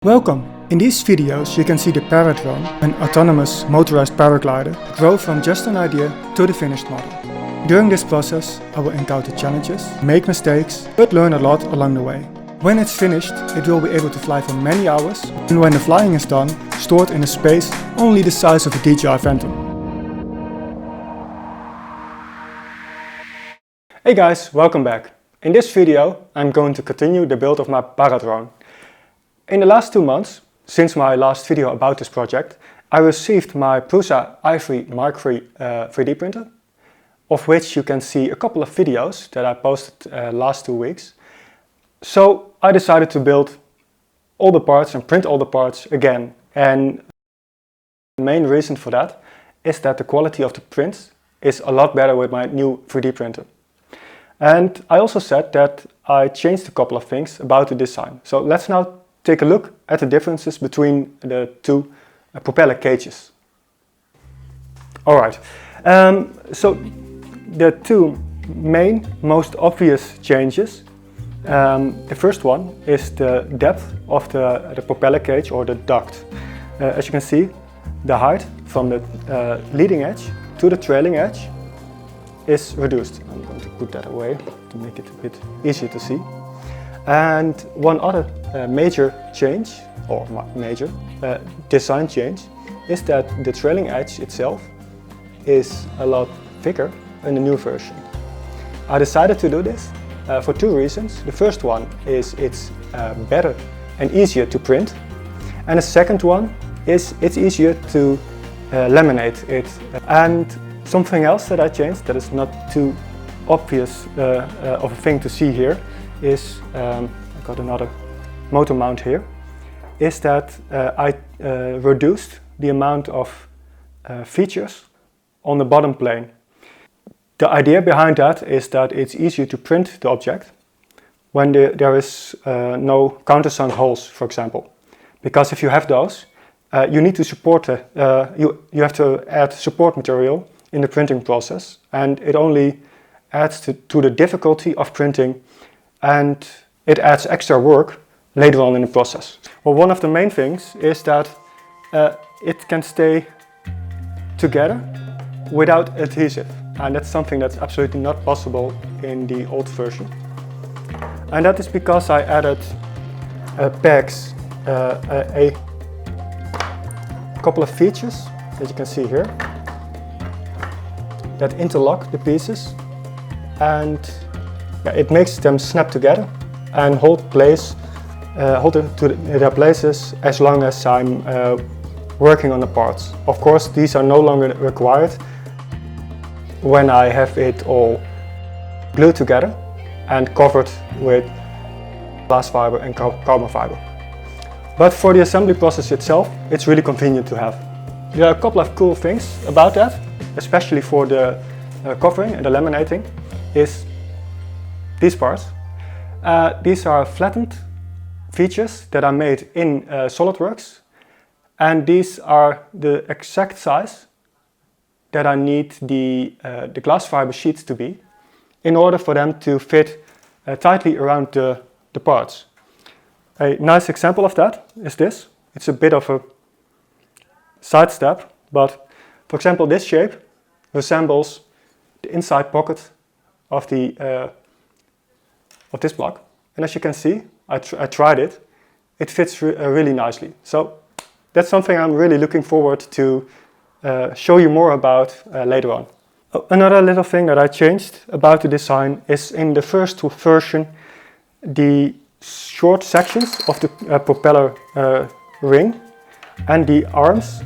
Welcome! In these videos you can see the Paradrone, an autonomous motorized paraglider, grow from just an idea to the finished model. During this process I will encounter challenges, make mistakes, but learn a lot along the way. When it's finished, it will be able to fly for many hours, and when the flying is done, stored in a space only the size of a DJI Phantom. Hey guys, welcome back! In this video I'm going to continue the build of my Paradrone. In the last 2 months, since my last video about this project, I received my Prusa i3 Mark III 3D printer, of which you can see a couple of videos that I posted last 2 weeks. So I decided to build all the parts and print all the parts again. And the main reason for that is that the quality of the prints is a lot better with my new 3D printer. And I also said that I changed a couple of things about the design. So let's now take a look at the differences between the two propeller cages. Alright, so the two main, most obvious changes. The first one is the depth of the propeller cage or the duct. As you can see, the height from the leading edge to the trailing edge is reduced. I'm going to put that away to make it a bit easier to see. And one other major change, or major design change, is that the trailing edge itself is a lot thicker in the new version. I decided to do this for 2 reasons. The first one is it's better and easier to print, and the second one is it's easier to laminate it. And something else that I changed that is not too obvious of a thing to see here is, I got another motor mount here, is that I reduced the amount of features on the bottom plane. The idea behind that is that it's easier to print the object when there is no countersunk holes, for example. Because if you have those, you need to support you have to add support material in the printing process, and it only adds to the difficulty of printing, and it adds extra work later on in the process. Well, one of the main things is that it can stay together without adhesive, and that's something that's absolutely not possible in the old version. And that is because I added pegs, a couple of features that you can see here that interlock the pieces, and it makes them snap together and hold them to their places as long as I'm working on the parts. Of course, these are no longer required when I have it all glued together and covered with glass fiber and carbon fiber. But for the assembly process itself, it's really convenient to have. There are a couple of cool things about that, especially for the covering and the laminating, is these parts. These are flattened features that are made in SolidWorks, and these are the exact size that I need the glass fiber sheets to be in order for them to fit tightly around the parts. A nice example of that is this. It's a bit of a sidestep, but for example this shape resembles the inside pocket of this block, and as you can see, I tried it. It fits really nicely. So that's something I'm really looking forward to show you more about later on. Another little thing that I changed about the design is in the first version, the short sections of the propeller ring and the arms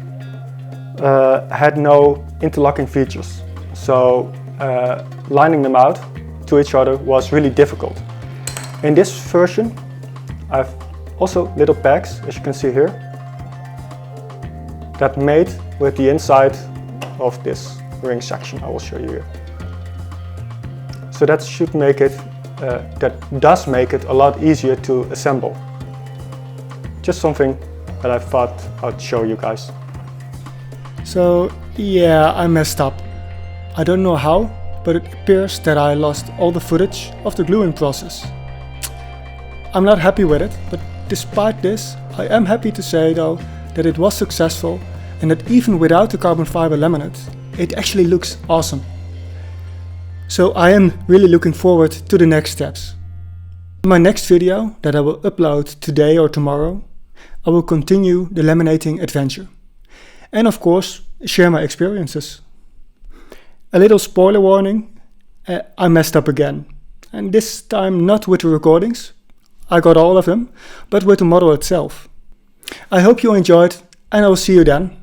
had no interlocking features. So lining them out to each other was really difficult. In this version, I've also little pegs, as you can see here, that mate with the inside of this ring section. I will show you here. So that should make it, that does make it a lot easier to assemble. Just something that I thought I'd show you guys. So yeah, I messed up. I don't know how, but it appears that I lost all the footage of the gluing process. I'm not happy with it, but despite this, I am happy to say though that it was successful and that even without the carbon fiber laminate, it actually looks awesome. So I am really looking forward to the next steps. In my next video that I will upload today or tomorrow, I will continue the laminating adventure. And of course, share my experiences. A little spoiler warning, I messed up again. And this time not with the recordings, I got all of them, but with the model itself. I hope you enjoyed and I will see you then.